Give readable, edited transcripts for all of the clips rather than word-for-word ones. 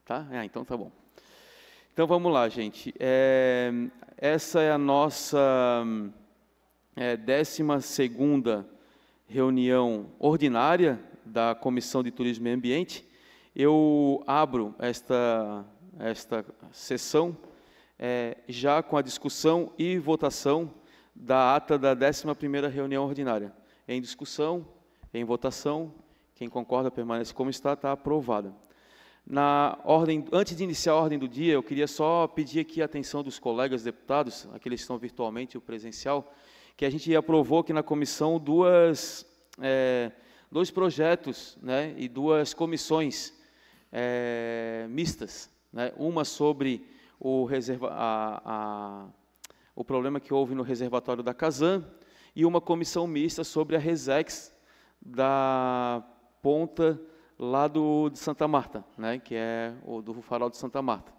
Tá? Então tá bom. Então vamos lá, gente. Essa é a nossa 12ª reunião ordinária da Comissão de Turismo e Ambiente. Eu abro esta sessão já com a discussão e votação da ata da 11ª reunião ordinária. Em discussão, em votação, quem concorda permanece como está aprovada. Antes de iniciar a ordem do dia, eu queria só pedir aqui a atenção dos colegas deputados, aqueles que estão virtualmente e o presencial, que a gente aprovou aqui na comissão dois projetos, né, e duas comissões mistas, né, uma sobre o problema que houve no reservatório da Casan e uma comissão mista sobre a Resex da ponta lá de Santa Marta, né, que é o do farol de Santa Marta.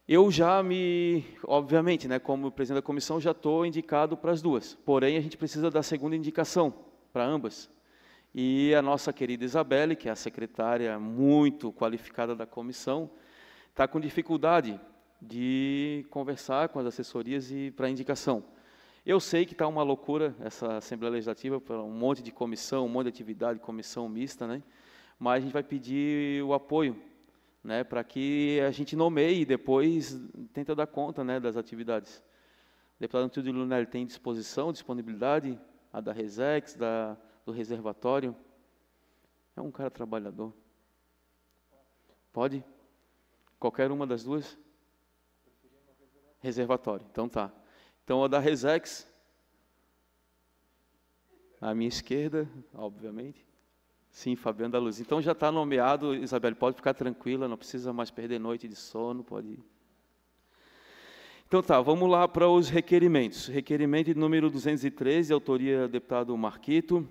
Eu obviamente, né, como presidente da comissão, já estou indicado para as duas, porém a gente precisa da segunda indicação para ambas. E a nossa querida Isabelle, que é a secretária muito qualificada da comissão, está com dificuldade de conversar com as assessorias e para indicação. Eu sei que está uma loucura essa Assembleia Legislativa, para um monte de comissão, um monte de atividade, comissão mista, né? Mas a gente vai pedir o apoio, né, para que a gente nomeie e depois tenta dar conta, né, das atividades. O deputado Antônio Lunelli tem disponibilidade, a da Resex, do reservatório. É um cara trabalhador. Pode? Qualquer uma das duas? Reservatório, então tá. Então a da Resex, à minha esquerda, obviamente. Sim, Fabiano da Luz. Então já está nomeado, Isabelle, pode ficar tranquila, não precisa mais perder noite de sono, pode ir. Então tá, vamos lá para os requerimentos. Requerimento número 213, autoria do deputado Marquito,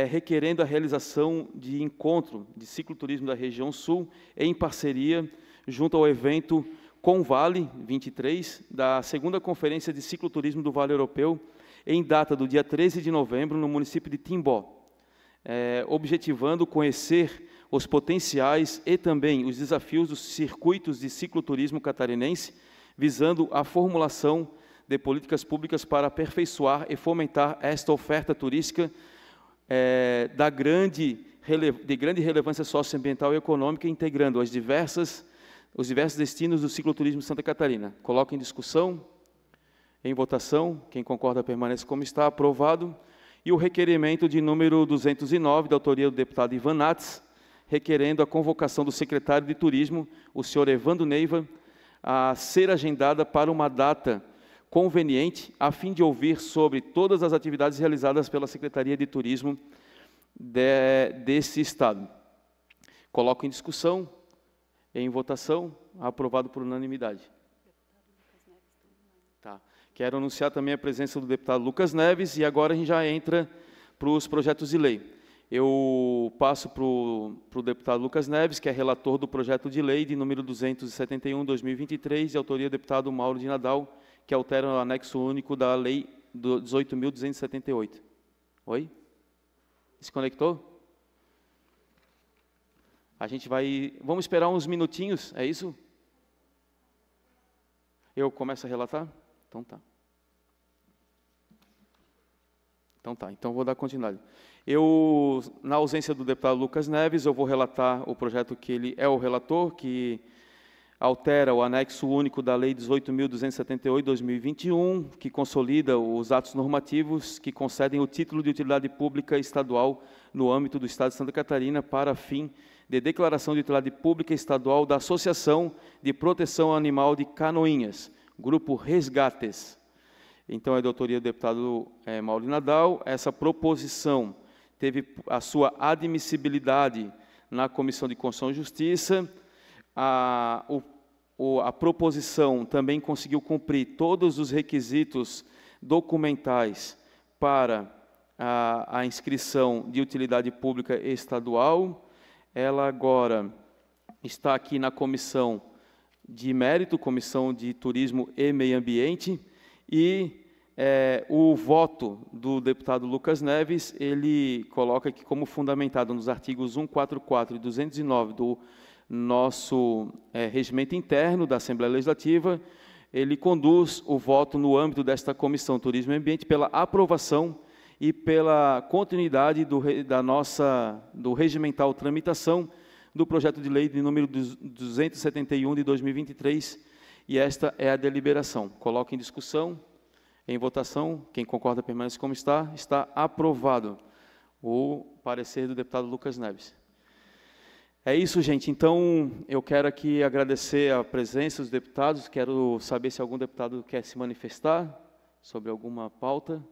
requerendo a realização de encontro de cicloturismo da região sul em parceria junto ao evento Convale 23, da segunda Conferência de Cicloturismo do Vale Europeu, em data do dia 13 de novembro, no município de Timbó. Objetivando conhecer os potenciais e também os desafios dos circuitos de cicloturismo catarinense, visando a formulação de políticas públicas para aperfeiçoar e fomentar esta oferta turística de grande relevância socioambiental e econômica, integrando os diversos destinos do cicloturismo de Santa Catarina. Coloco em discussão, em votação, quem concorda permanece como está, aprovado. E o requerimento de número 209, da autoria do deputado Ivan Nats, requerendo a convocação do secretário de Turismo, o senhor Evandro Neiva, a ser agendada para uma data conveniente, a fim de ouvir sobre todas as atividades realizadas pela Secretaria de Turismo desse Estado. Coloco em discussão, em votação, aprovado por unanimidade. Tá. Quero anunciar também a presença do deputado Lucas Neves, e agora a gente já entra para os projetos de lei. Eu passo para o deputado Lucas Neves, que é relator do projeto de lei de número 271/2023, de autoria do deputado Mauro de Nadal, que altera o anexo único da lei 18.278. Oi? Se conectou? A gente vai... Vamos esperar uns minutinhos, é isso? Eu começo a relatar? Então tá. Então vou dar continuidade. Na ausência do deputado Lucas Neves, eu vou relatar o projeto que ele é o relator, que altera o anexo único da Lei 18.278/2021, que consolida os atos normativos que concedem o título de utilidade pública estadual no âmbito do Estado de Santa Catarina para fim de declaração de utilidade pública estadual da Associação de Proteção Animal de Canoinhas, Grupo Resgates. Então, é da autoria do deputado Mauro Nadal. Essa proposição teve a sua admissibilidade na Comissão de Constituição e Justiça. A proposição também conseguiu cumprir todos os requisitos documentais para a inscrição de utilidade pública estadual. Ela agora está aqui na Comissão de Mérito, Comissão de Turismo e Meio Ambiente, e o voto do deputado Lucas Neves, ele coloca aqui como fundamentado nos artigos 144 e 209 nosso regimento interno da Assembleia Legislativa, ele conduz o voto no âmbito desta Comissão Turismo e Ambiente pela aprovação e pela continuidade do regimental tramitação do projeto de lei de número 271 de 2023, e esta é a deliberação. Coloco em discussão, em votação, quem concorda permanece como está aprovado o parecer do deputado Lucas Neves. É isso, gente. Então, eu quero aqui agradecer a presença dos deputados, quero saber se algum deputado quer se manifestar sobre alguma pauta.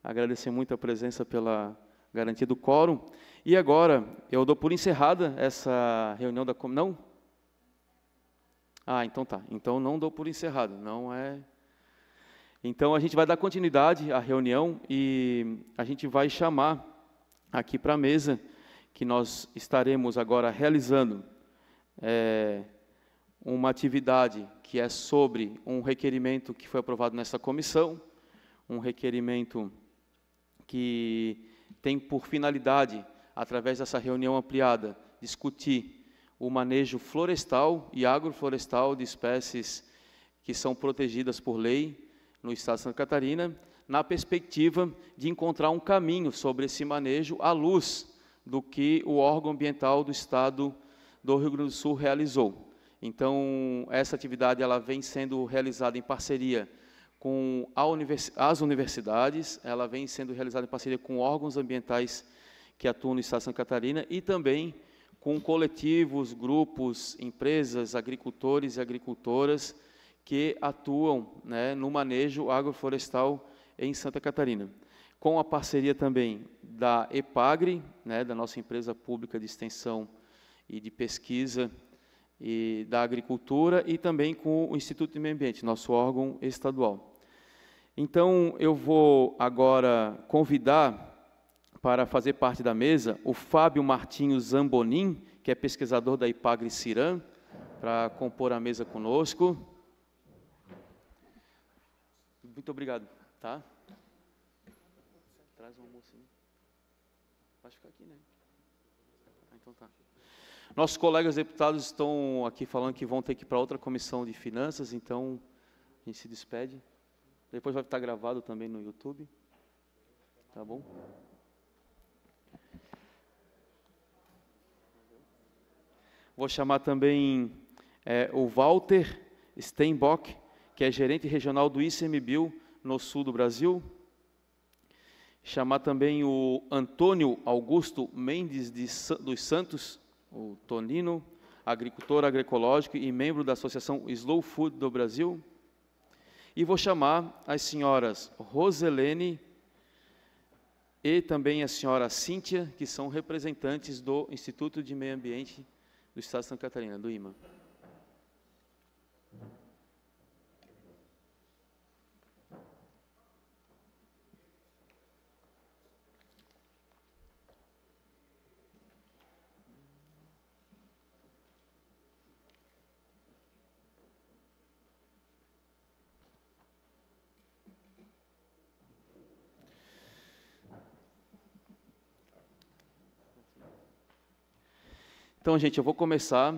Agradecer muito a presença pela garantia do quórum. E agora, eu dou por encerrada essa reunião da comissão. Não? Ah, então tá. Então, não dou por encerrada. Não é... Então, a gente vai dar continuidade à reunião e a gente vai chamar aqui para a mesa que nós estaremos agora realizando uma atividade que é sobre um requerimento que foi aprovado nessa comissão, um requerimento que tem por finalidade, através dessa reunião ampliada, discutir o manejo florestal e agroflorestal de espécies que são protegidas por lei no Estado de Santa Catarina, na perspectiva de encontrar um caminho sobre esse manejo à luz do que o órgão ambiental do Estado do Rio Grande do Sul realizou. Então, essa atividade ela vem sendo realizada em parceria com as universidades, ela vem sendo realizada em parceria com órgãos ambientais que atuam no Estado de Santa Catarina e também com coletivos, grupos, empresas, agricultores e agricultoras que atuam, né, no manejo agroflorestal em Santa Catarina. Com a parceria também da EPAGRE, né, da nossa empresa pública de extensão e de pesquisa e da agricultura, e também com o Instituto de Meio Ambiente, nosso órgão estadual. Então, eu vou agora convidar para fazer parte da mesa o Fábio Martinho Zambonin, que é pesquisador da EPAGRE Ciram, para compor a mesa conosco. Muito obrigado, tá? Traz um almocinho. Pode ficar aqui, né? Ah, então tá. Nossos colegas deputados estão aqui falando que vão ter que ir para outra comissão de finanças, então a gente se despede. Depois vai estar gravado também no YouTube. Tá bom? Vou chamar também o Walter Steinbock, que é gerente regional do ICMBio no sul do Brasil. Chamar também o Antônio Augusto Mendes dos Santos, o Tonino, agricultor agroecológico e membro da Associação Slow Food do Brasil. E vou chamar as senhoras Roselene e também a senhora Cíntia, que são representantes do Instituto de Meio Ambiente do Estado de Santa Catarina, do IMA. Então, gente, eu vou começar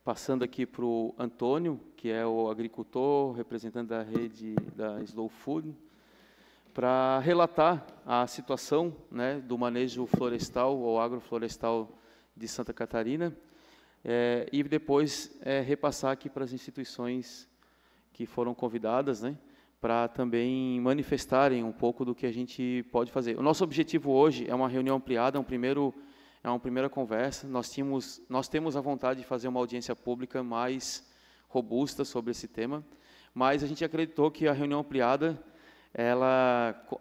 passando aqui para o Antônio, que é o agricultor, representante da rede da Slow Food, para relatar a situação, né, do manejo florestal ou agroflorestal de Santa Catarina, e depois repassar aqui para as instituições que foram convidadas, né, para também manifestarem um pouco do que a gente pode fazer. O nosso objetivo hoje é uma reunião ampliada, é uma primeira conversa. Nós temos a vontade de fazer uma audiência pública mais robusta sobre esse tema, mas a gente acreditou que a reunião ampliada,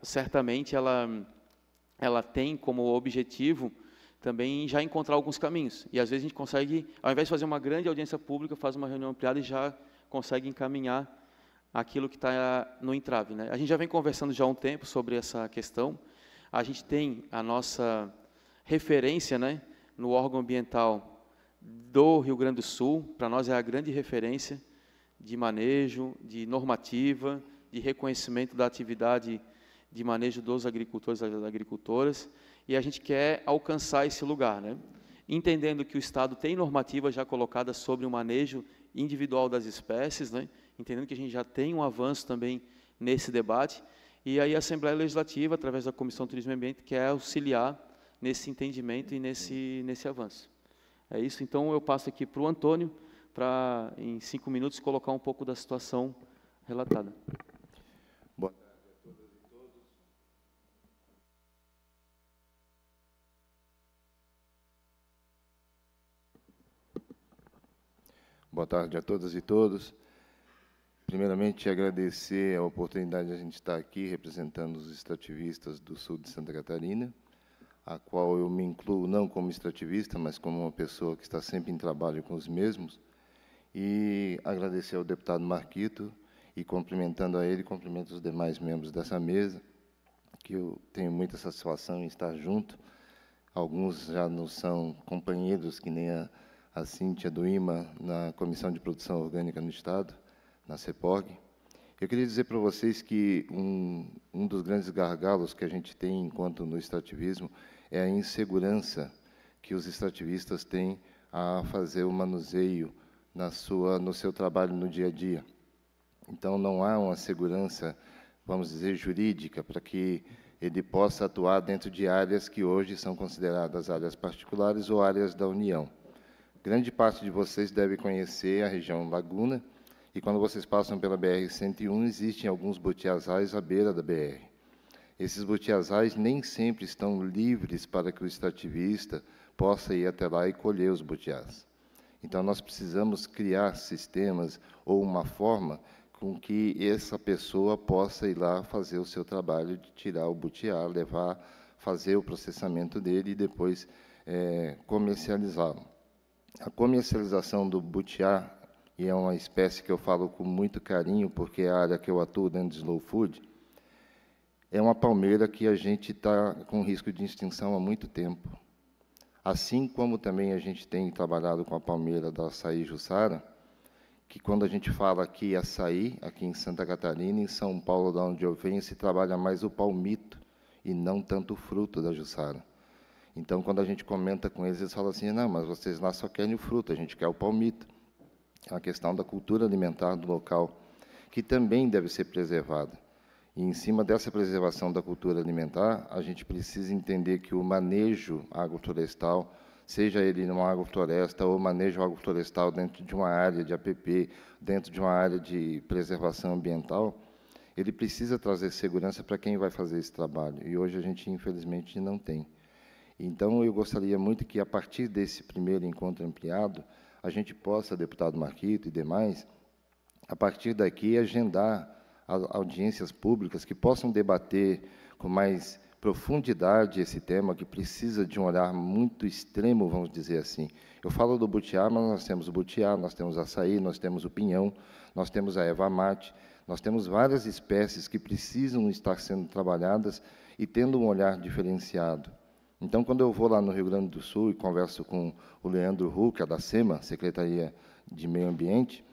certamente ela tem como objetivo também já encontrar alguns caminhos. E às vezes a gente consegue, ao invés de fazer uma grande audiência pública, faz uma reunião ampliada e já consegue encaminhar aquilo que está no entrave, né? A gente já vem conversando já há um tempo sobre essa questão. A gente tem a nossa referência, né, no órgão ambiental do Rio Grande do Sul. Para nós é a grande referência de manejo, de normativa, de reconhecimento da atividade de manejo dos agricultores e das agricultoras, e a gente quer alcançar esse lugar, né? entendendo que o Estado tem normativa já colocada sobre o manejo individual das espécies, né? Entendendo que a gente já tem um avanço também nesse debate, e aí a Assembleia Legislativa, através da Comissão Turismo e Ambiente, quer auxiliar nesse entendimento e nesse avanço. É isso, então eu passo aqui para o Antônio, para, em 5 minutos, colocar um pouco da situação relatada. Boa tarde a todas e todos. Boa tarde a todas e todos. Primeiramente, agradecer a oportunidade de a gente estar aqui representando os extrativistas do sul de Santa Catarina, a qual eu me incluo não como extrativista, mas como uma pessoa que está sempre em trabalho com os mesmos, e agradecer ao deputado Marquito, e cumprimentando a ele, cumprimento os demais membros dessa mesa, que eu tenho muita satisfação em estar junto. Alguns já não são companheiros, que nem a Cíntia do IMA, na Comissão de Produção Orgânica no Estado, na CEPOG. Eu queria dizer para vocês que um dos grandes gargalos que a gente tem enquanto no extrativismo é a insegurança que os extrativistas têm a fazer o manuseio no seu trabalho no dia a dia. Então, não há uma segurança, vamos dizer, jurídica, para que ele possa atuar dentro de áreas que hoje são consideradas áreas particulares ou áreas da União. Grande parte de vocês deve conhecer a região Laguna, e quando vocês passam pela BR-101, existem alguns butiazais à beira da BR. Esses butiazais nem sempre estão livres para que o extrativista possa ir até lá e colher os butiás. Então, nós precisamos criar sistemas ou uma forma com que essa pessoa possa ir lá fazer o seu trabalho de tirar o butiá, levar, fazer o processamento dele e depois comercializá-lo. A comercialização do butiá, e é uma espécie que eu falo com muito carinho, porque é a área que eu atuo dentro de Slow Food, é uma palmeira que a gente está com risco de extinção há muito tempo. Assim como também a gente tem trabalhado com a palmeira da açaí Jussara, que quando a gente fala aqui açaí, aqui em Santa Catarina, em São Paulo, de onde eu venho, se trabalha mais o palmito e não tanto o fruto da Jussara. Então, quando a gente comenta com eles, eles falam assim, não, mas vocês lá só querem o fruto, a gente quer o palmito. É uma questão da cultura alimentar do local, que também deve ser preservada. E, em cima dessa preservação da cultura alimentar, a gente precisa entender que o manejo agroflorestal, seja ele numa agrofloresta ou manejo agroflorestal dentro de uma área de APP, dentro de uma área de preservação ambiental, ele precisa trazer segurança para quem vai fazer esse trabalho. E hoje a gente, infelizmente, não tem. Então, eu gostaria muito que, a partir desse primeiro encontro ampliado, a gente possa, deputado Marquito e demais, a partir daqui, agendar audiências públicas que possam debater com mais profundidade esse tema, que precisa de um olhar muito extremo, vamos dizer assim. Eu falo do butiá, mas nós temos o butiá, nós temos açaí, nós temos o pinhão, nós temos a erva mate, nós temos várias espécies que precisam estar sendo trabalhadas e tendo um olhar diferenciado. Então, quando eu vou lá no Rio Grande do Sul e converso com o Leandro Huck, da SEMA, Secretaria de Meio Ambiente,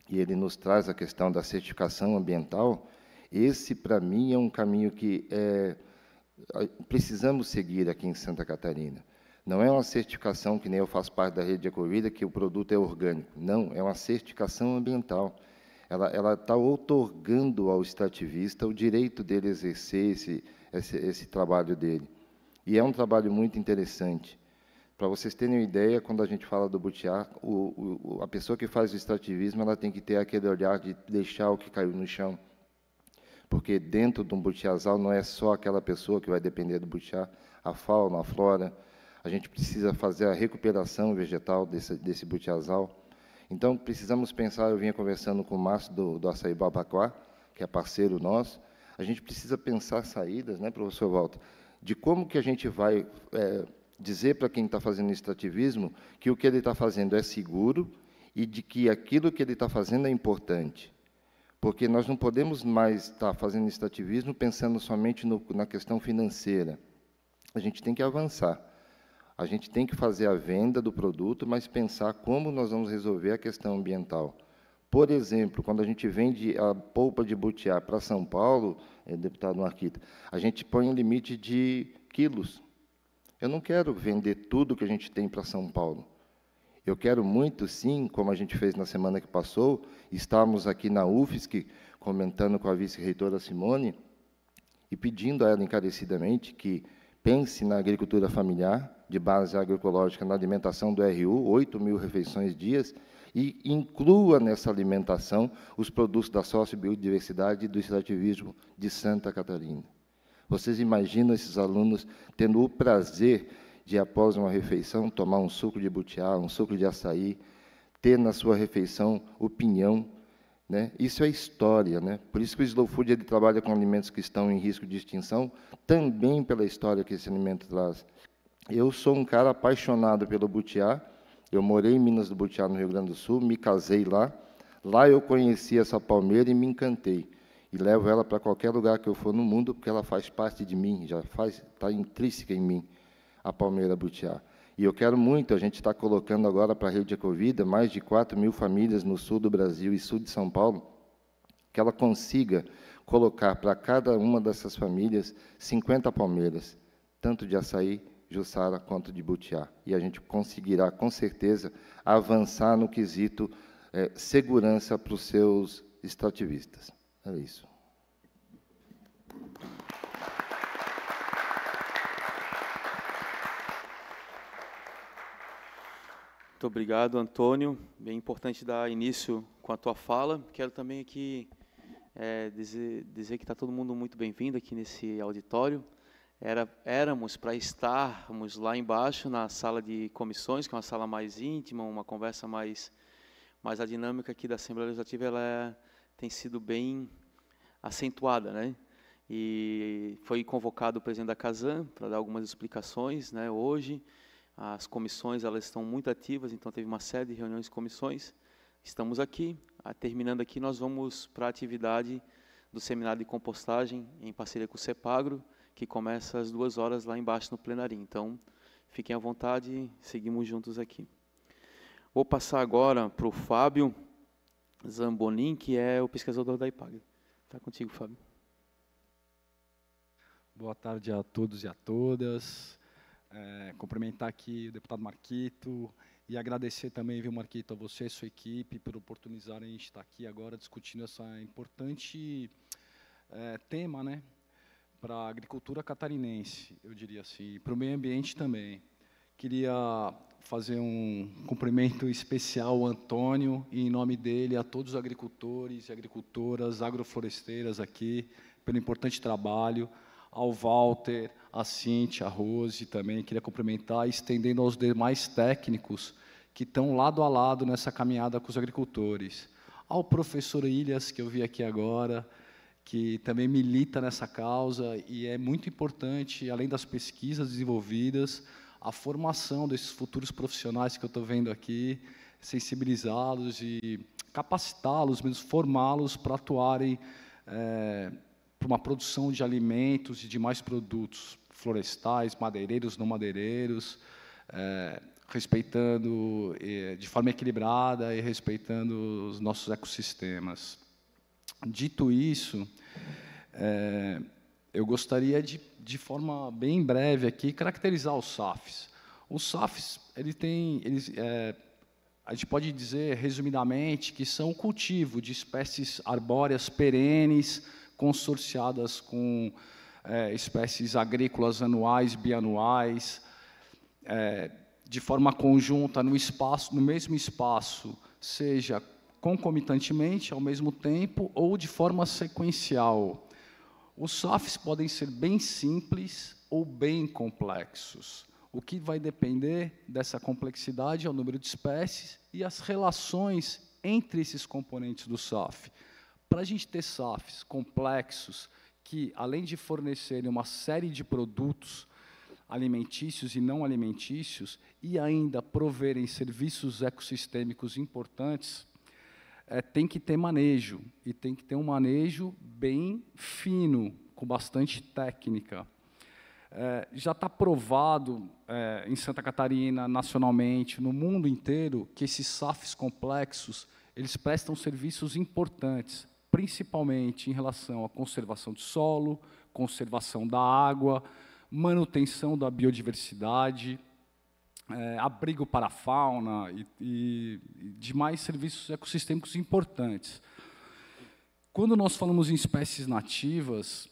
e ele nos traz a questão da certificação ambiental, esse, para mim, é um caminho que precisamos seguir aqui em Santa Catarina. Não é uma certificação, que nem eu faço parte da rede de Ecovida, que o produto é orgânico. Não, é uma certificação ambiental. Ela está outorgando ao extrativista o direito dele exercer esse trabalho dele. E é um trabalho muito interessante. Para vocês terem uma ideia, quando a gente fala do butiá, a pessoa que faz o extrativismo, ela tem que ter aquele olhar de deixar o que caiu no chão. Porque dentro de um butiazal não é só aquela pessoa que vai depender do butiá, a fauna, a flora. A gente precisa fazer a recuperação vegetal desse butiazal. Então, precisamos pensar, eu vinha conversando com o Márcio do Açaí Babaquá, que é parceiro nosso, a gente precisa pensar saídas, né, professor Walter, de como que a gente vai dizer para quem está fazendo extrativismo que o que ele está fazendo é seguro e de que aquilo que ele está fazendo é importante. Porque nós não podemos mais estar fazendo extrativismo pensando somente na questão financeira. A gente tem que avançar. A gente tem que fazer a venda do produto, mas pensar como nós vamos resolver a questão ambiental. Por exemplo, quando a gente vende a polpa de butiá para São Paulo, deputado Marquito, a gente põe um limite de quilos. Eu não quero vender tudo que a gente tem para São Paulo. Eu quero muito, sim, como a gente fez na semana que passou, estávamos aqui na UFSC, comentando com a vice-reitora Simone, e pedindo a ela encarecidamente que pense na agricultura familiar, de base agroecológica, na alimentação do RU, 8.000 refeições dias, e inclua nessa alimentação os produtos da sociobiodiversidade e do extrativismo de Santa Catarina. Vocês imaginam esses alunos tendo o prazer de, após uma refeição, tomar um suco de butiá, um suco de açaí, ter na sua refeição o pinhão, né? Isso é história, né? Por isso que o Slow Food ele trabalha com alimentos que estão em risco de extinção, também pela história que esse alimento traz. Eu sou um cara apaixonado pelo butiá, eu morei em Minas do Butiá, no Rio Grande do Sul, me casei lá, lá eu conheci essa palmeira e me encantei. E levo ela para qualquer lugar que eu for no mundo, porque ela faz parte de mim, está intrínseca em mim, a palmeira butiá. E eu quero muito, a gente está colocando agora para a Rede Ecovida, mais de 4.000 famílias no sul do Brasil e sul de São Paulo, que ela consiga colocar para cada uma dessas famílias 50 palmeiras, tanto de açaí, juçara, quanto de butiá. E a gente conseguirá, com certeza, avançar no quesito segurança para os seus extrativistas. É isso. Muito obrigado, Antônio. Bem importante dar início com a tua fala. Quero também aqui dizer que está todo mundo muito bem-vindo aqui nesse auditório. Éramos para estarmos lá embaixo na sala de comissões, que é uma sala mais íntima, uma conversa mais a dinâmica aqui da Assembleia Legislativa tem sido bem acentuada, né? E foi convocado o presidente da CASAM para dar algumas explicações, né, hoje. As comissões elas estão muito ativas, então teve uma série de reuniões de comissões. Estamos aqui. Terminando aqui, nós vamos para a atividade do seminário de compostagem, em parceria com o CEPAGRO, que começa às 2h lá embaixo no plenário. Então, fiquem à vontade, seguimos juntos aqui. Vou passar agora para o Fábio Zambonin, que é o pesquisador da IPAGRE. Está contigo, Fábio. Boa tarde a todos e a todas. Cumprimentar aqui o deputado Marquito e agradecer também, viu, Marquito, a você e a sua equipe por oportunizarem a gente estar aqui agora discutindo essa importante tema, né, para a agricultura catarinense, eu diria assim, para o meio ambiente também. Queria fazer um cumprimento especial ao Antônio e, em nome dele, a todos os agricultores e agricultoras agrofloresteiras aqui, pelo importante trabalho, ao Walter, a Cíntia, a Rose também, queria cumprimentar, estendendo aos demais técnicos que estão lado a lado nessa caminhada com os agricultores. Ao professor Ilhas, que eu vi aqui agora, que também milita nessa causa, e é muito importante, além das pesquisas desenvolvidas, a formação desses futuros profissionais que eu estou vendo aqui, sensibilizá-los e capacitá-los, mesmo formá-los para atuarem para uma produção de alimentos e de mais produtos florestais, madeireiros, não madeireiros, respeitando de forma equilibrada e respeitando os nossos ecossistemas. Dito isso, eu gostaria de forma bem breve aqui caracterizar os SAFs. Os SAFs, a gente pode dizer resumidamente que são o cultivo de espécies arbóreas perenes consorciadas com espécies agrícolas anuais, bianuais, de forma conjunta no mesmo espaço, seja concomitantemente, ao mesmo tempo, ou de forma sequencial. Os SAFs podem ser bem simples ou bem complexos. O que vai depender dessa complexidade é o número de espécies e as relações entre esses componentes do SAF. Para a gente ter SAFs complexos, que, além de fornecerem uma série de produtos alimentícios e não alimentícios, e ainda proverem serviços ecossistêmicos importantes, tem que ter manejo, e tem que ter um manejo bem fino, com bastante técnica. Já está provado em Santa Catarina, nacionalmente, no mundo inteiro, que esses SAFs complexos eles prestam serviços importantes, principalmente em relação à conservação do solo, conservação da água, manutenção da biodiversidade, abrigo para a fauna e demais serviços ecossistêmicos importantes. Quando nós falamos em espécies nativas,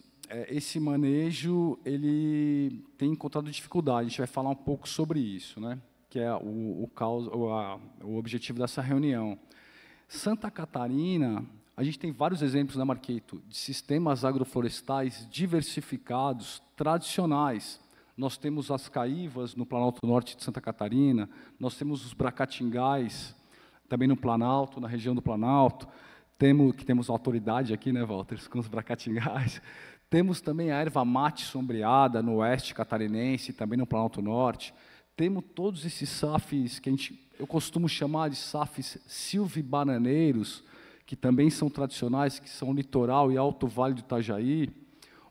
esse manejo ele tem encontrado dificuldade. A gente vai falar um pouco sobre isso, né? Que é o objetivo dessa reunião. Santa Catarina, a gente tem vários exemplos, né, Marquito, de sistemas agroflorestais diversificados, tradicionais. Nós temos as caívas no Planalto Norte de Santa Catarina, nós temos os bracatingais, também no Planalto, na região do Planalto, temos autoridade aqui, né, Walter, com os bracatingais. Temos também a erva mate sombreada no oeste catarinense, também no Planalto Norte. Temos todos esses SAFs que eu costumo chamar de SAFs silvibananeiros, que também são tradicionais, que são o litoral e alto vale do Itajaí,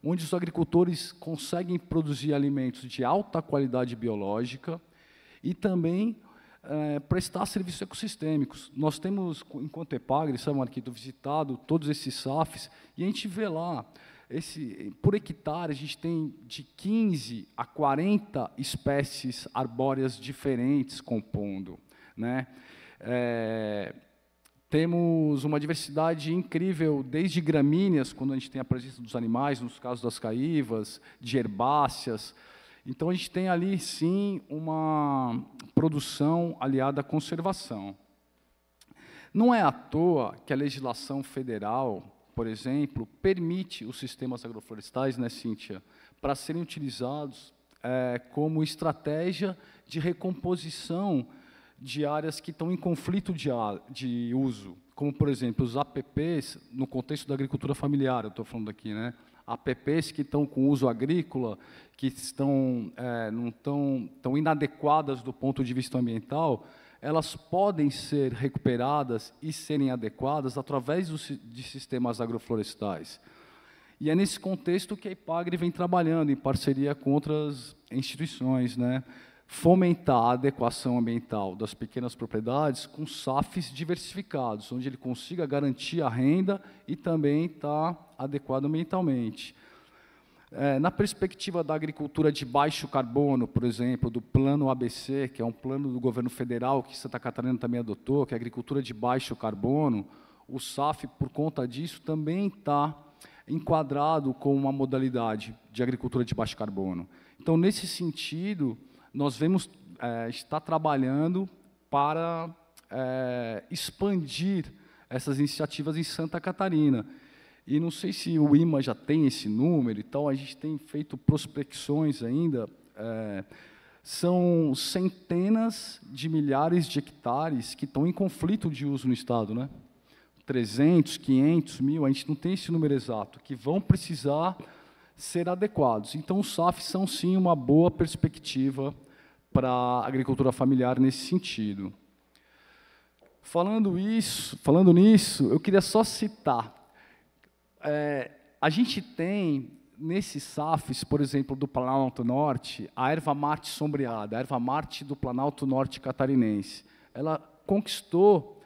onde os agricultores conseguem produzir alimentos de alta qualidade biológica e também prestar serviços ecossistêmicos. Nós temos, enquanto EPAGRE, sabe, Marquito, visitado todos esses SAFs, e a gente vê lá, por hectare, a gente tem de 15 a 40 espécies arbóreas diferentes compondo, né? Temos uma diversidade incrível, desde gramíneas, quando a gente tem a presença dos animais, nos casos das caívas, de herbáceas. Então, a gente tem ali, sim, uma produção aliada à conservação. Não é à toa que a legislação federal, por exemplo, permite os sistemas agroflorestais, né, Cíntia, para serem utilizados como estratégia de recomposição de áreas que estão em conflito de uso, como, por exemplo, os APPs, no contexto da agricultura familiar, eu estou falando aqui, né? APPs que estão com uso agrícola, que não estão inadequadas do ponto de vista ambiental, elas podem ser recuperadas e serem adequadas através de sistemas agroflorestais. E é nesse contexto que a EPAGRE vem trabalhando, em parceria com outras instituições, né? Fomentar a adequação ambiental das pequenas propriedades com SAFs diversificados, onde ele consiga garantir a renda e também estar adequado ambientalmente. Na perspectiva da agricultura de baixo carbono, por exemplo, do Plano ABC, que é um plano do governo federal que Santa Catarina também adotou, que é a agricultura de baixo carbono, o SAF, por conta disso, também está enquadrado como uma modalidade de agricultura de baixo carbono. Então, nesse sentido, nós está trabalhando para expandir essas iniciativas em Santa Catarina. E não sei se o IMA já tem esse número e tal, a gente tem feito prospecções ainda, são centenas de milhares de hectares que estão em conflito de uso no Estado, né? 300, 500, 1.000, a gente não tem esse número exato, que vão precisar ser adequados. Então, os SAFs são, sim, uma boa perspectiva para a agricultura familiar nesse sentido. Falando nisso, eu queria só citar. A gente tem, nesses SAFs, por exemplo, do Planalto Norte, a erva mate sombreada, a erva mate do Planalto Norte catarinense. Ela conquistou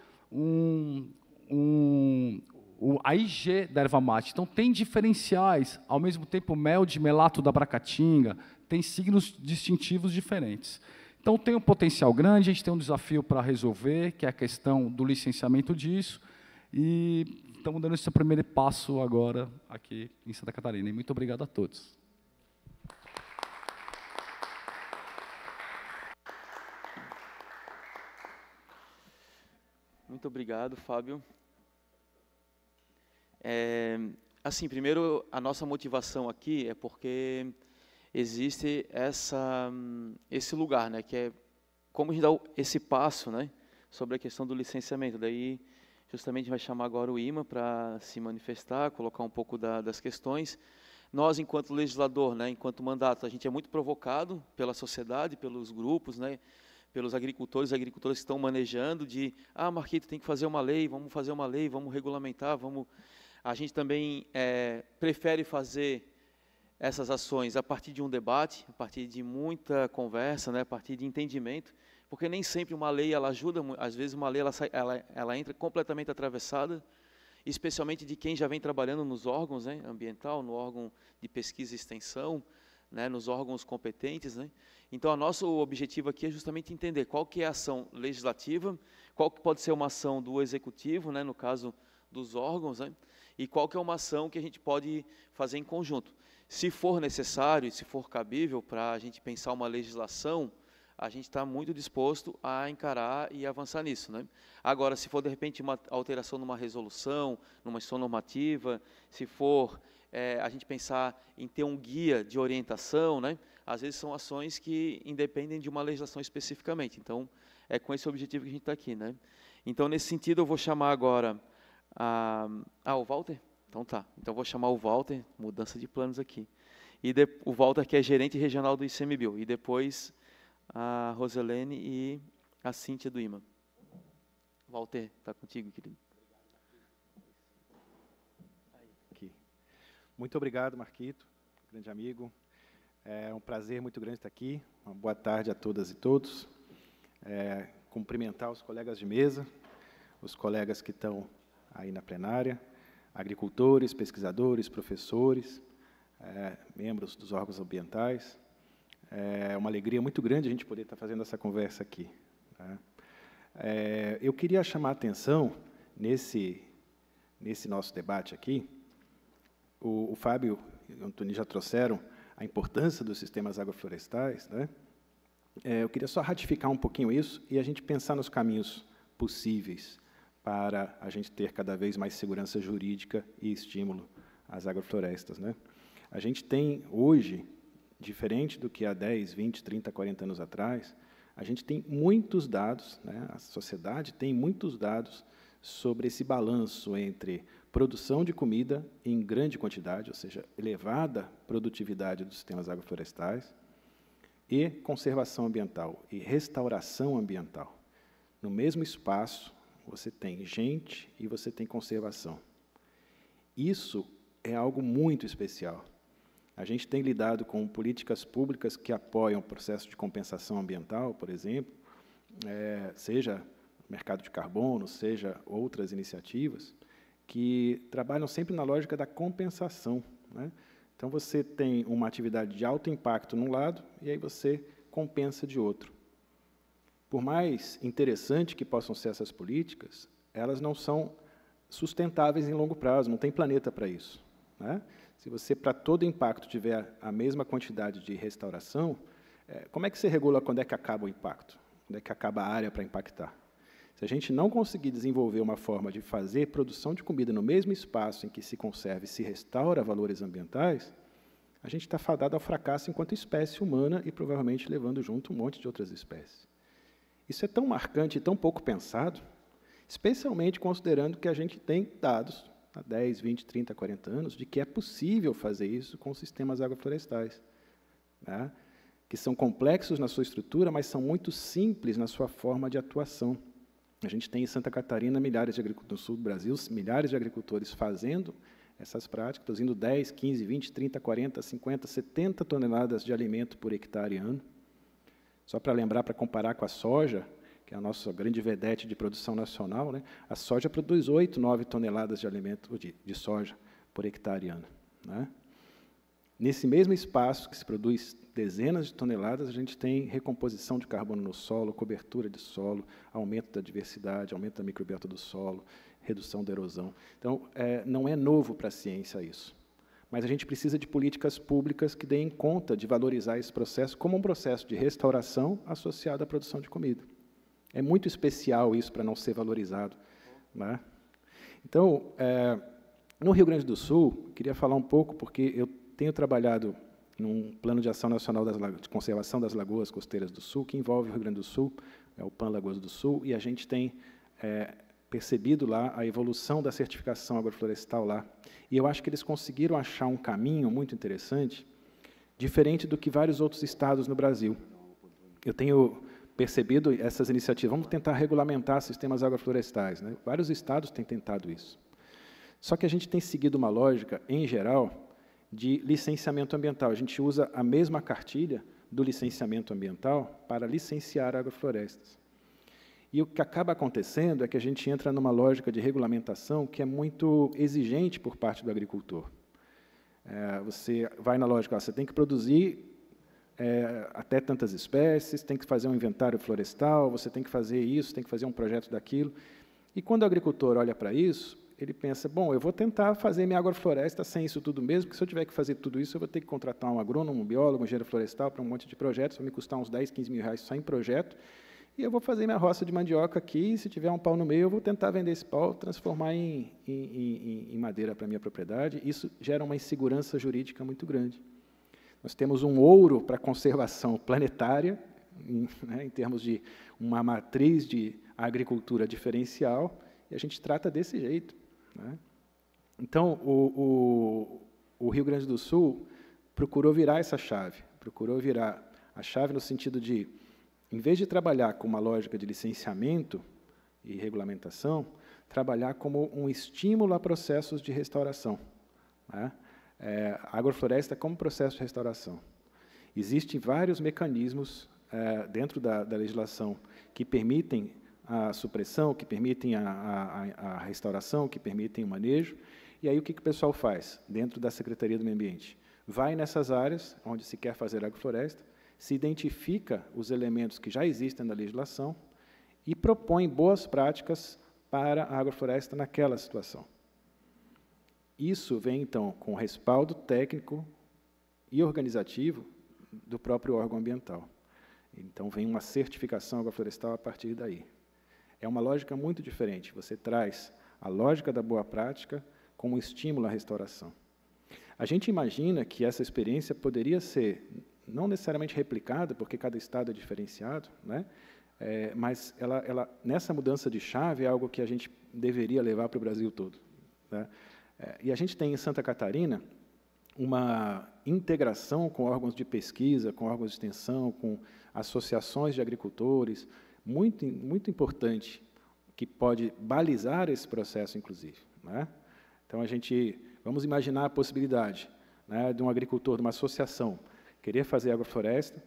a IG da erva mate. Então, tem diferenciais, ao mesmo tempo, mel de melato da Bracatinga, tem signos distintivos diferentes. Então, tem um potencial grande, a gente tem um desafio para resolver, que é a questão do licenciamento disso, e estamos dando esse primeiro passo agora aqui em Santa Catarina. E muito obrigado a todos. Muito obrigado, Fábio. Assim, primeiro, a nossa motivação aqui é porque existe esse lugar, né, que é como a gente dá esse passo, né, sobre a questão do licenciamento. Daí, justamente, a gente vai chamar agora o IMA para se manifestar, colocar um pouco das questões. Nós, enquanto legislador, né, enquanto mandato, a gente é muito provocado pela sociedade, pelos grupos, né, pelos agricultores que estão manejando de, Marquito, tem que fazer uma lei, vamos regulamentar, vamos... A gente também prefere fazer essas ações a partir de um debate, a partir de muita conversa, né, a partir de entendimento, porque nem sempre uma lei ela ajuda, às vezes uma lei ela entra completamente atravessada, especialmente de quem já vem trabalhando nos órgãos, né, ambiental, no órgão de pesquisa e extensão, né, nos órgãos competentes, né? Então, o nosso objetivo aqui é justamente entender qual que é a ação legislativa, qual que pode ser uma ação do executivo, né, no caso dos órgãos, né, e qual que é uma ação que a gente pode fazer em conjunto. Se for necessário, se for cabível para a gente pensar uma legislação, a gente está muito disposto a encarar e avançar nisso, né? Agora, se for, de repente, uma alteração numa resolução, numa instituição normativa, se for a gente pensar em ter um guia de orientação, né? Às vezes são ações que independem de uma legislação especificamente. Então, é com esse objetivo que a gente está aqui, né? Então, nesse sentido, eu vou chamar agora o Walter? Então tá. Então, eu vou chamar o Walter, mudança de planos aqui. E o Walter, que é gerente regional do ICMBio. E depois a Roselene e a Cíntia do IMA. Walter, está contigo, querido. Aqui. Muito obrigado, Marquito, grande amigo. É um prazer muito grande estar aqui. Uma boa tarde a todas e todos. Cumprimentar os colegas de mesa, os colegas que estão aí na plenária, agricultores, pesquisadores, professores, membros dos órgãos ambientais. É uma alegria muito grande a gente poder estar fazendo essa conversa aqui. Tá? Eu queria chamar a atenção, nesse nosso debate aqui, o Fábio e o Antônio já trouxeram a importância dos sistemas agroflorestais, né? Eu queria só ratificar um pouquinho isso e a gente pensar nos caminhos possíveis para a gente ter cada vez mais segurança jurídica e estímulo às agroflorestas, né? A gente tem, hoje, diferente do que há 10, 20, 30, 40 anos atrás, a gente tem muitos dados, né? A sociedade tem muitos dados sobre esse balanço entre produção de comida em grande quantidade, ou seja, elevada produtividade dos sistemas agroflorestais, e conservação ambiental e restauração ambiental. No mesmo espaço, você tem gente e você tem conservação. Isso é algo muito especial. A gente tem lidado com políticas públicas que apoiam o processo de compensação ambiental, por exemplo, seja mercado de carbono, seja outras iniciativas, que trabalham sempre na lógica da compensação, né? Então, você tem uma atividade de alto impacto num lado e aí você compensa de outro. Por mais interessante que possam ser essas políticas, elas não são sustentáveis em longo prazo, não tem planeta para isso, né? Se você, para todo impacto, tiver a mesma quantidade de restauração, como é que você regula quando é que acaba o impacto? Quando é que acaba a área para impactar? Se a gente não conseguir desenvolver uma forma de fazer produção de comida no mesmo espaço em que se conserva e se restaura valores ambientais, a gente está fadado ao fracasso enquanto espécie humana e provavelmente levando junto um monte de outras espécies. Isso é tão marcante e tão pouco pensado, especialmente considerando que a gente tem dados há 10, 20, 30, 40 anos de que é possível fazer isso com sistemas agroflorestais, né? Que são complexos na sua estrutura, mas são muito simples na sua forma de atuação. A gente tem em Santa Catarina, no sul do Brasil, milhares de agricultores fazendo essas práticas, produzindo 10, 15, 20, 30, 40, 50, 70 toneladas de alimento por hectare ano. Só para lembrar, para comparar com a soja, que é a nossa grande vedete de produção nacional, né? A soja produz 8, 9 toneladas de alimento de soja por hectare ano, né? Nesse mesmo espaço que se produz dezenas de toneladas, a gente tem recomposição de carbono no solo, cobertura de solo, aumento da diversidade, aumento da microbiota do solo, redução da erosão. Então, não é novo para a ciência isso. Mas a gente precisa de políticas públicas que deem conta de valorizar esse processo como um processo de restauração associado à produção de comida. É muito especial isso para não ser valorizado, né? Então, no Rio Grande do Sul, queria falar um pouco, porque eu tenho trabalhado num Plano de Ação Nacional de Conservação das Lagoas Costeiras do Sul, que envolve o Rio Grande do Sul, é o PAN Lagoas do Sul, e a gente tem percebido lá a evolução da certificação agroflorestal lá. E eu acho que eles conseguiram achar um caminho muito interessante, diferente do que vários outros estados no Brasil. Eu tenho percebido essas iniciativas, vamos tentar regulamentar sistemas agroflorestais, né? Vários estados têm tentado isso. Só que a gente tem seguido uma lógica, em geral, de licenciamento ambiental. A gente usa a mesma cartilha do licenciamento ambiental para licenciar agroflorestas. E o que acaba acontecendo é que a gente entra numa lógica de regulamentação que é muito exigente por parte do agricultor. Você vai na lógica, você tem que produzir até tantas espécies, tem que fazer um inventário florestal, você tem que fazer isso, tem que fazer um projeto daquilo. E quando o agricultor olha para isso, ele pensa, bom, eu vou tentar fazer minha agrofloresta sem isso tudo mesmo, porque se eu tiver que fazer tudo isso, eu vou ter que contratar um agrônomo, um biólogo, um engenheiro florestal para um monte de projetos, vai me custar uns 10, 15 mil reais só em projeto, e eu vou fazer minha roça de mandioca aqui, e se tiver um pau no meio, eu vou tentar vender esse pau, transformar em madeira para a minha propriedade. Isso gera uma insegurança jurídica muito grande. Nós temos um ouro para conservação planetária, em termos de uma matriz de agricultura diferencial, e a gente trata desse jeito. Então, o Rio Grande do Sul procurou virar essa chave, procurou virar a chave no sentido de, em vez de trabalhar com uma lógica de licenciamento e regulamentação, trabalhar como um estímulo a processos de restauração. A agrofloresta como processo de restauração. Existem vários mecanismos dentro da legislação que permitem a supressão, que permitem a restauração, que permitem o manejo. E aí o que o pessoal faz dentro da Secretaria do Meio Ambiente? Vai nessas áreas onde se quer fazer agrofloresta, se identifica os elementos que já existem na legislação e propõe boas práticas para a agrofloresta naquela situação. Isso vem, então, com respaldo técnico e organizativo do próprio órgão ambiental. Então, vem uma certificação agroflorestal a partir daí. É uma lógica muito diferente. Você traz a lógica da boa prática como estímulo à restauração. A gente imagina que essa experiência poderia ser, não necessariamente replicada, porque cada estado é diferenciado, mas ela, nessa mudança de chave, é algo que a gente deveria levar para o Brasil todo. E a gente tem em Santa Catarina uma integração com órgãos de pesquisa, com órgãos de extensão, com associações de agricultores, muito importante, que pode balizar esse processo, inclusive. Então, vamos imaginar a possibilidade de um agricultor, de uma associação, querer fazer agrofloresta,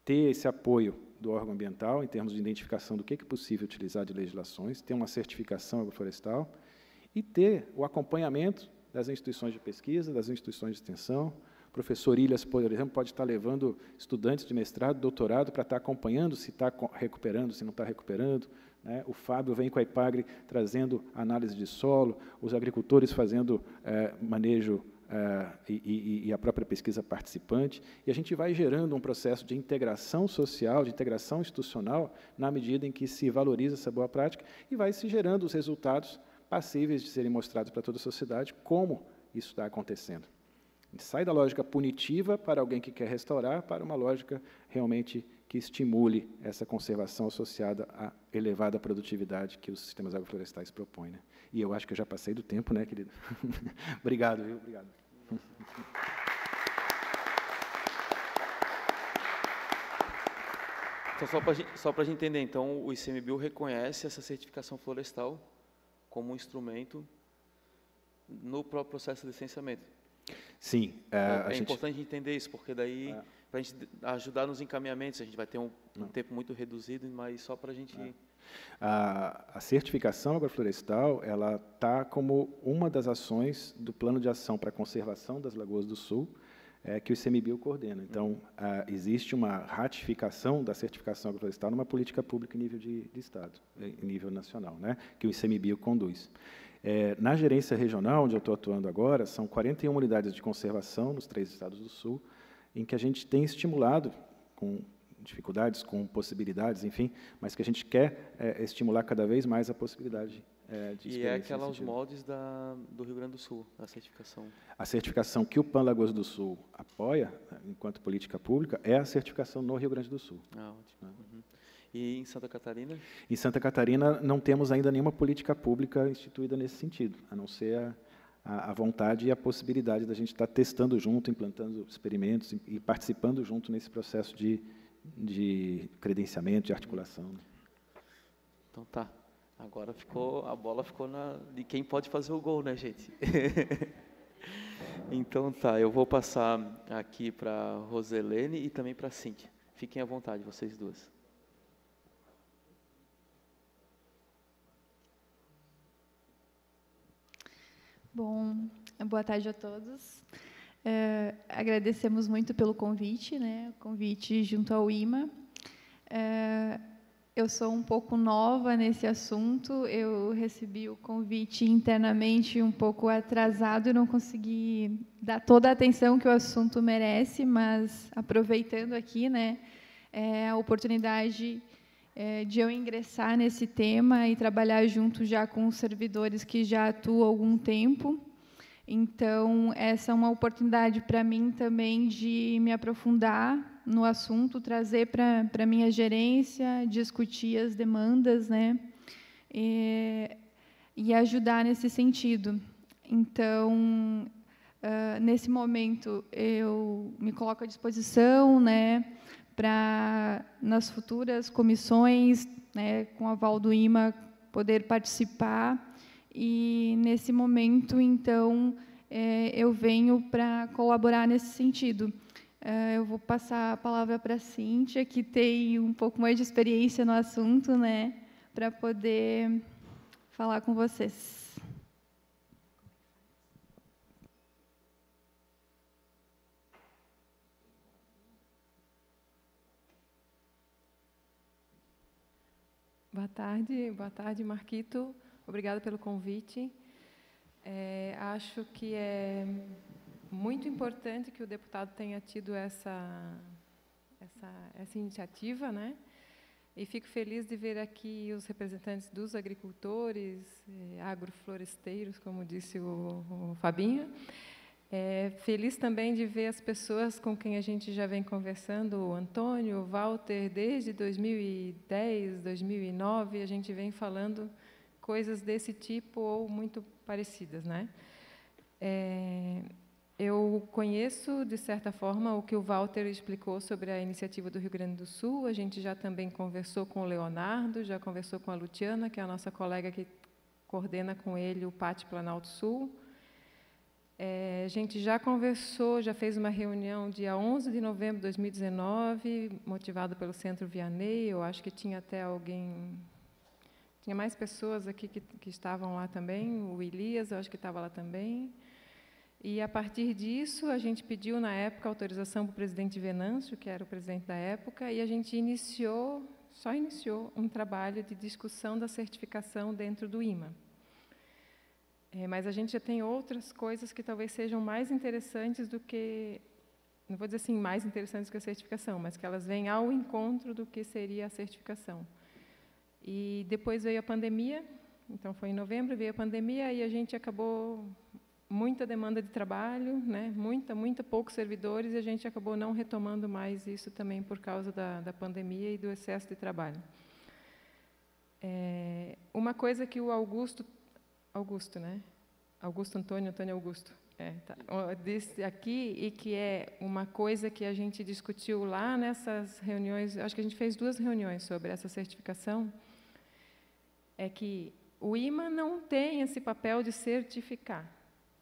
ter esse apoio do órgão ambiental, em termos de identificação do que é possível utilizar de legislações, ter uma certificação agroflorestal e ter o acompanhamento das instituições de pesquisa, das instituições de extensão. O professor Ilhas, por exemplo, pode estar levando estudantes de mestrado, doutorado, para estar acompanhando se está recuperando, se não está recuperando. O Fábio vem com a IPAGRE trazendo análise de solo, os agricultores fazendo manejo e a própria pesquisa participante, e a gente vai gerando um processo de integração social, de integração institucional, na medida em que se valoriza essa boa prática, e vai se gerando os resultados passíveis de serem mostrados para toda a sociedade como isso está acontecendo. A gente sai da lógica punitiva para alguém que quer restaurar, para uma lógica realmente que estimule essa conservação associada à elevada produtividade que os sistemas agroflorestais propõem. E eu acho que eu já passei do tempo, querido? Obrigado, viu? Obrigado. Então, só para a gente entender, então, o ICMBio reconhece essa certificação florestal como um instrumento no próprio processo de licenciamento. Sim. É importante entender isso, porque daí, para a gente ajudar nos encaminhamentos, a gente vai ter um tempo muito reduzido, mas só para a gente... A certificação agroflorestal, ela está como uma das ações do Plano de Ação para a Conservação das Lagoas do Sul, que o ICMBio coordena. Então, existe uma ratificação da certificação agroflorestal numa política pública em nível de Estado, em nível nacional, que o ICMBio conduz. Na gerência regional, onde eu estou atuando agora, são 41 unidades de conservação nos 3 estados do Sul, em que a gente tem estimulado, com dificuldades, com possibilidades, enfim, mas que a gente quer estimular cada vez mais a possibilidade de experiência. E é aquela aos moldes do Rio Grande do Sul, a certificação. A certificação que o PAN Lagoas do Sul apoia, enquanto política pública, é a certificação no Rio Grande do Sul. Ótimo. Uhum. E em Santa Catarina? Em Santa Catarina não temos ainda nenhuma política pública instituída nesse sentido, a não ser a vontade e a possibilidade da gente estar testando junto, implantando experimentos e participando junto nesse processo de credenciamento, de articulação. Então tá. Agora a bola ficou de quem pode fazer o gol, gente? Então tá, eu vou passar aqui para a Roselene e também para a Cíntia. Fiquem à vontade, vocês duas. Bom, boa tarde a todos. Agradecemos muito pelo convite, né? O convite junto ao IMA. Eu sou um pouco nova nesse assunto, eu recebi o convite internamente um pouco atrasado e não consegui dar toda a atenção que o assunto merece, mas aproveitando aqui, né, a oportunidade de eu ingressar nesse tema e trabalhar junto já com os servidores que já atuam há algum tempo. Então, essa é uma oportunidade para mim também de me aprofundar no assunto, trazer para a minha gerência, discutir as demandas, né, e ajudar nesse sentido. Então, nesse momento, eu me coloco à disposição, né, para, nas futuras comissões, né, com o aval do IMA, poder participar. E, nesse momento, então, eu venho para colaborar nesse sentido. Eu vou passar a palavra para a Cíntia, que tem um pouco mais de experiência no assunto, né, para poder falar com vocês. Boa tarde, Marquito. Obrigada pelo convite. Acho que é muito importante que o deputado tenha tido essa iniciativa, né? E fico feliz de ver aqui os representantes dos agricultores, agrofloresteiros, como disse o Fabinho. Feliz também de ver as pessoas com quem a gente já vem conversando, o Antônio, o Walter, desde 2010, 2009, a gente vem falando coisas desse tipo ou muito parecidas, né? Eu conheço, de certa forma, o que o Walter explicou sobre a iniciativa do Rio Grande do Sul. A gente já também conversou com o Leonardo, já conversou com a Luciana, que é a nossa colega que coordena com ele o PAT Planalto Sul. A gente já conversou, já fez uma reunião dia 11 de novembro de 2019, motivado pelo Centro Vianney. Eu acho que tinha até alguém... Tinha mais pessoas aqui que estavam lá também, o Elias, eu acho que estava lá também. E, a partir disso, a gente pediu, na época, autorização para o presidente Venâncio, que era o presidente da época, e a gente só iniciou um trabalho de discussão da certificação dentro do IMA. Mas a gente já tem outras coisas que talvez sejam mais interessantes do que... Não vou dizer assim, mais interessantes que a certificação, mas que elas vêm ao encontro do que seria a certificação. E depois veio a pandemia, então foi em novembro, veio a pandemia e a gente acabou muita demanda de trabalho, né? Poucos servidores, e a gente acabou não retomando mais isso também por causa da pandemia e do excesso de trabalho. Uma coisa que o Augusto, né? Antônio Augusto, disse aqui, e que é uma coisa que a gente discutiu lá nessas reuniões, acho que a gente fez 2 reuniões sobre essa certificação, é que o IMA não tem esse papel de certificar,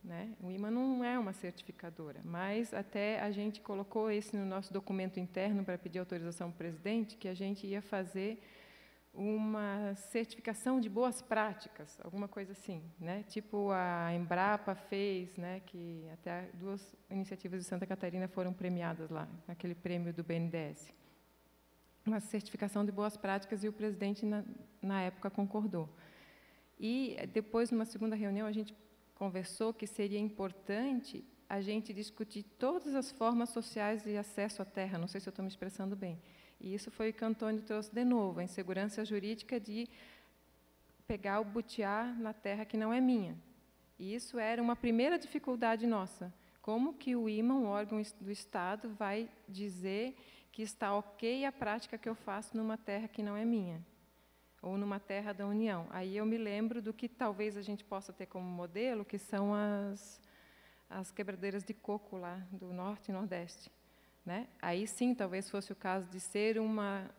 né? O IMA não é uma certificadora, mas até a gente colocou isso no nosso documento interno para pedir autorização para o presidente, que a gente ia fazer uma certificação de boas práticas, alguma coisa assim, né? Tipo a Embrapa fez, né? Que até 2 iniciativas de Santa Catarina foram premiadas lá, naquele prêmio do BNDES. Uma certificação de boas práticas, e o presidente, na época, concordou. E, depois, numa segunda reunião, a gente conversou que seria importante a gente discutir todas as formas sociais de acesso à terra, não sei se eu estou me expressando bem. E isso foi o que o Antônio trouxe de novo, a insegurança jurídica de pegar o butiá na terra que não é minha. E isso era uma primeira dificuldade nossa. Como que o IMA, um órgão do Estado, vai dizer que está ok a prática que eu faço numa terra que não é minha, ou numa terra da União? Aí eu me lembro do que talvez a gente possa ter como modelo, que são as quebradeiras de coco lá do Norte e Nordeste, né? Aí sim, talvez fosse o caso de ser uma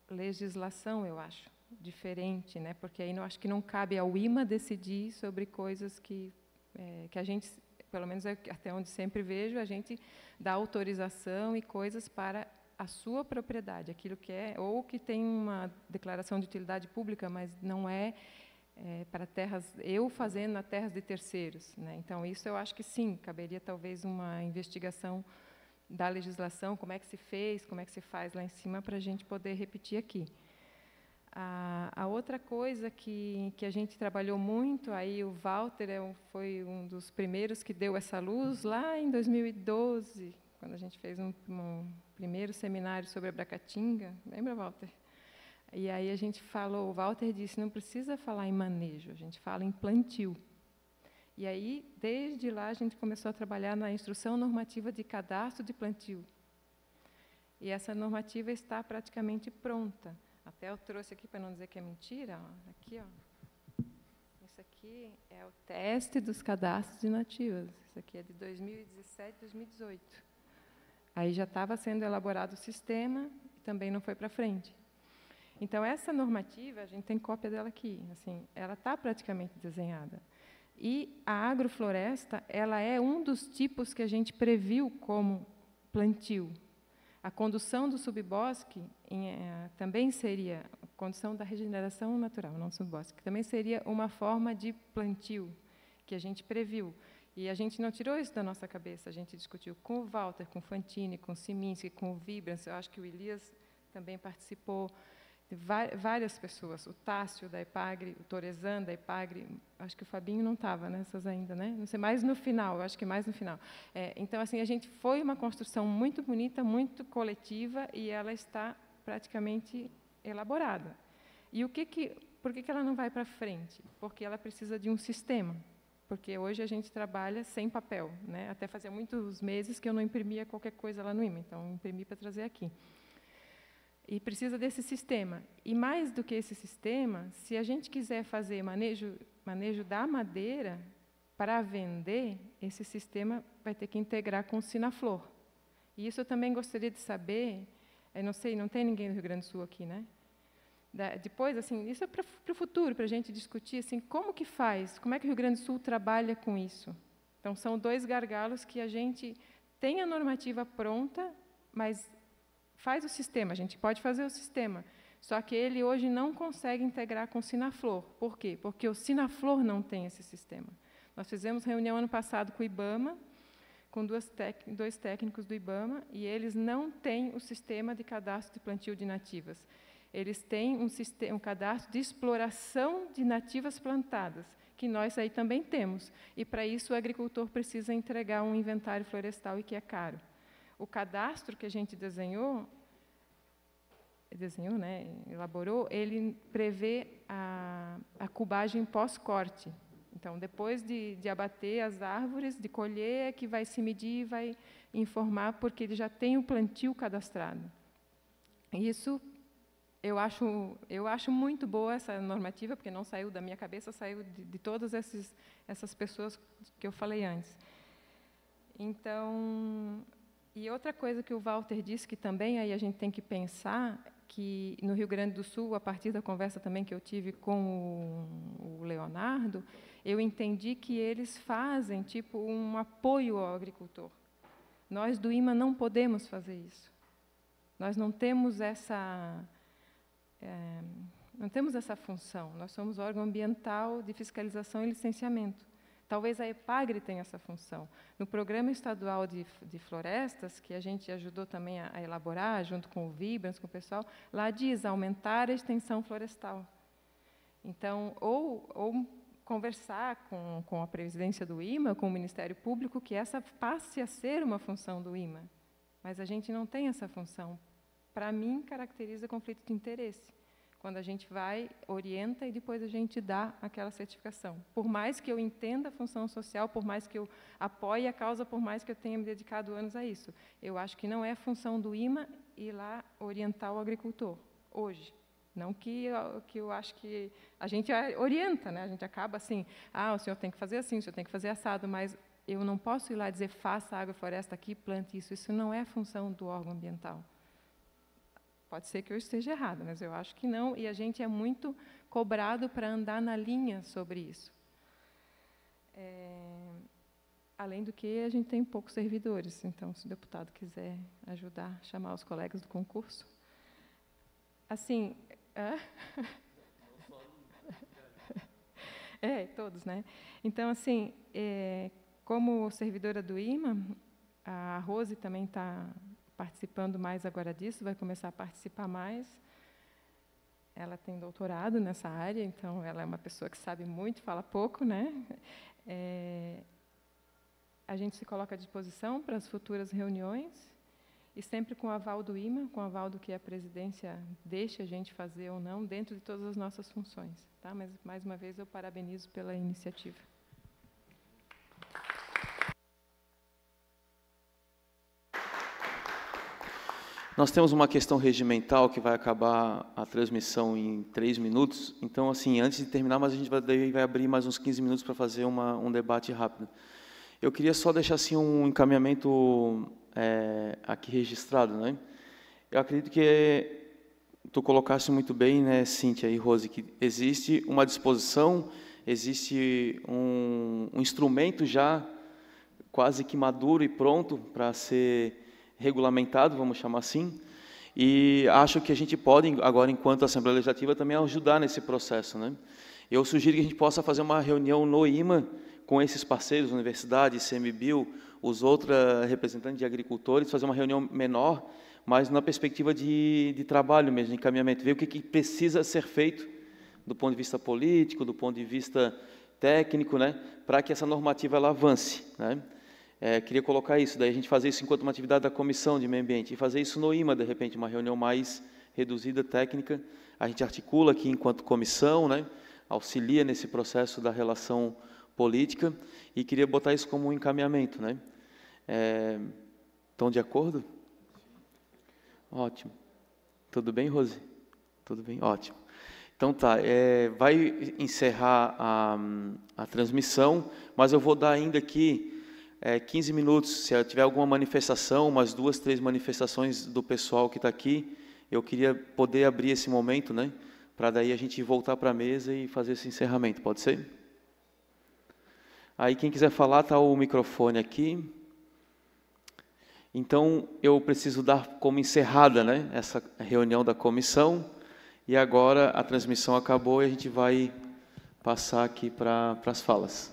legislação, eu acho, diferente, né? Porque aí eu acho que não cabe ao IMA decidir sobre coisas que a gente, pelo menos até onde sempre vejo, a gente dá autorização e coisas para a sua propriedade, aquilo que é, ou que tem uma declaração de utilidade pública, mas não é para terras, eu fazendo nas terras de terceiros, né? Então, isso eu acho que sim, caberia talvez uma investigação da legislação, como é que se fez, como é que se faz lá em cima, para a gente poder repetir aqui. A outra coisa que a gente trabalhou muito, aí o Walter foi um dos primeiros que deu essa luz, lá em 2012, quando a gente fez um primeiro seminário sobre a Bracatinga, lembra, Walter? E aí a gente falou, o Walter disse, não precisa falar em manejo, a gente fala em plantio. E aí, desde lá, a gente começou a trabalhar na instrução normativa de cadastro de plantio. E essa normativa está praticamente pronta. Até eu trouxe aqui, para não dizer que é mentira, ó, aqui, ó. Isso aqui é o teste dos cadastros de nativas. Isso aqui é de 2017, 2018. Aí já estava sendo elaborado o sistema, e também não foi para frente. Então, essa normativa, a gente tem cópia dela aqui, assim, ela está praticamente desenhada. E a agrofloresta, ela é um dos tipos que a gente previu como plantio. A condução do subbosque também seria, a condução da regeneração natural, não subbosque, também seria uma forma de plantio que a gente previu. E a gente não tirou isso da nossa cabeça, a gente discutiu com o Walter, com o Fantini, com o Siminski, com o Vibrance, eu acho que o Elias também participou, várias pessoas, o Tássio da Epagre, o Torezan da Epagre, acho que o Fabinho não estava nessas ainda, né? Não sei, mais no final, eu acho que mais no final. Então, assim, a gente foi uma construção muito bonita, muito coletiva, e ela está praticamente elaborada. E por que ela não vai para frente? Porque ela precisa de um sistema, porque hoje a gente trabalha sem papel, né? Até fazia muitos meses que eu não imprimia qualquer coisa lá no IMA, então eu imprimi para trazer aqui. E precisa desse sistema. E mais do que esse sistema, se a gente quiser fazer manejo da madeira para vender, esse sistema vai ter que integrar com o Sinaflor. E isso eu também gostaria de saber, eu não sei, não tem ninguém do Rio Grande do Sul aqui, né? Depois, assim, isso é para o futuro, para a gente discutir, assim, como que faz, como é que o Rio Grande do Sul trabalha com isso. Então, são dois gargalos que a gente tem a normativa pronta, mas faz o sistema, a gente pode fazer o sistema, só que ele hoje não consegue integrar com o Sinaflor. Por quê? Porque o Sinaflor não tem esse sistema. Nós fizemos reunião ano passado com o IBAMA, com dois técnicos do IBAMA, e eles não têm o sistema de cadastro de plantio de nativas. Eles têm um cadastro de exploração de nativas plantadas, que nós aí também temos. E, para isso, o agricultor precisa entregar um inventário florestal e que é caro. O cadastro que a gente desenhou, né, elaborou, ele prevê a cubagem pós-corte. Então, depois de abater as árvores, de colher, é que vai se medir e vai informar, porque ele já tem o plantio cadastrado. Isso, eu acho muito boa essa normativa, porque não saiu da minha cabeça, saiu de todas essas pessoas que eu falei antes. Então, e outra coisa que o Walter disse, que também aí a gente tem que pensar, que no Rio Grande do Sul, a partir da conversa também que eu tive com o Leonardo, eu entendi que eles fazem tipo um apoio ao agricultor. Nós do IMA não podemos fazer isso. Nós não temos essa função. Nós somos órgão ambiental de fiscalização e licenciamento. Talvez a Epagre tenha essa função. No Programa Estadual de Florestas, que a gente ajudou também a elaborar, junto com o Vibrance, com o pessoal, lá diz aumentar a extensão florestal. Então, ou conversar com a presidência do IMA, com o Ministério Público, que essa passe a ser uma função do IMA. Mas a gente não tem essa função. Para mim, caracteriza conflito de interesse. Quando a gente vai, orienta e depois a gente dá aquela certificação. Por mais que eu entenda a função social, por mais que eu apoie a causa, por mais que eu tenha me dedicado anos a isso, eu acho que não é função do IMA ir lá orientar o agricultor, hoje. Não que eu acho que a gente orienta, né? A gente acaba assim, o senhor tem que fazer assim, o senhor tem que fazer assado, mas eu não posso ir lá dizer, faça agrofloresta aqui, plante isso. Isso não é função do órgão ambiental. Pode ser que eu esteja errada, mas eu acho que não, e a gente é muito cobrado para andar na linha sobre isso. Além do que, a gente tem poucos servidores, então, se o deputado quiser ajudar, chamar os colegas do concurso. Assim... Todos, né? Então, assim, como servidora do IMA, a Rose também está participando mais agora disso, vai começar a participar mais. Ela tem doutorado nessa área, então ela é uma pessoa que sabe muito, fala pouco, né? A gente se coloca à disposição para as futuras reuniões, e sempre com o aval do IMA, com o aval do que a presidência deixa a gente fazer ou não, dentro de todas as nossas funções. Tá? Mas, mais uma vez, eu parabenizo pela iniciativa. Nós temos uma questão regimental que vai acabar a transmissão em 3 minutos. Então, assim, antes de terminar, mas a gente vai abrir mais uns 15 minutos para fazer um debate rápido. Eu queria só deixar assim, um encaminhamento aqui registrado. Né? Eu acredito que tu colocaste muito bem, né, Cíntia e Rose, que existe uma disposição, existe um instrumento já quase que maduro e pronto para ser regulamentado, vamos chamar assim, e acho que a gente pode, agora, enquanto Assembleia Legislativa, também ajudar nesse processo. Né? Eu sugiro que a gente possa fazer uma reunião no IMA com esses parceiros, universidade, ICMBio, os outros representantes de agricultores, fazer uma reunião menor, mas na perspectiva de trabalho mesmo, de encaminhamento, ver o que precisa ser feito do ponto de vista político, do ponto de vista técnico, né, para que essa normativa ela avance. Né? Queria colocar isso, daí a gente fazer isso enquanto uma atividade da Comissão de Meio Ambiente, e fazer isso no IMA, de repente, uma reunião mais reduzida, técnica, a gente articula aqui enquanto comissão, né, auxilia nesse processo da relação política, e queria botar isso como um encaminhamento. Né? Estão de acordo? Ótimo. Tudo bem, Rose? Tudo bem? Ótimo. Então tá, vai encerrar a transmissão, mas eu vou dar ainda aqui 15 minutos, se tiver alguma manifestação, umas 2, 3 manifestações do pessoal que está aqui, eu queria poder abrir esse momento, né, para daí a gente voltar para a mesa e fazer esse encerramento, pode ser? Aí quem quiser falar, está o microfone aqui. Então, eu preciso dar como encerrada, né, essa reunião da comissão, e agora a transmissão acabou e a gente vai passar aqui para as falas.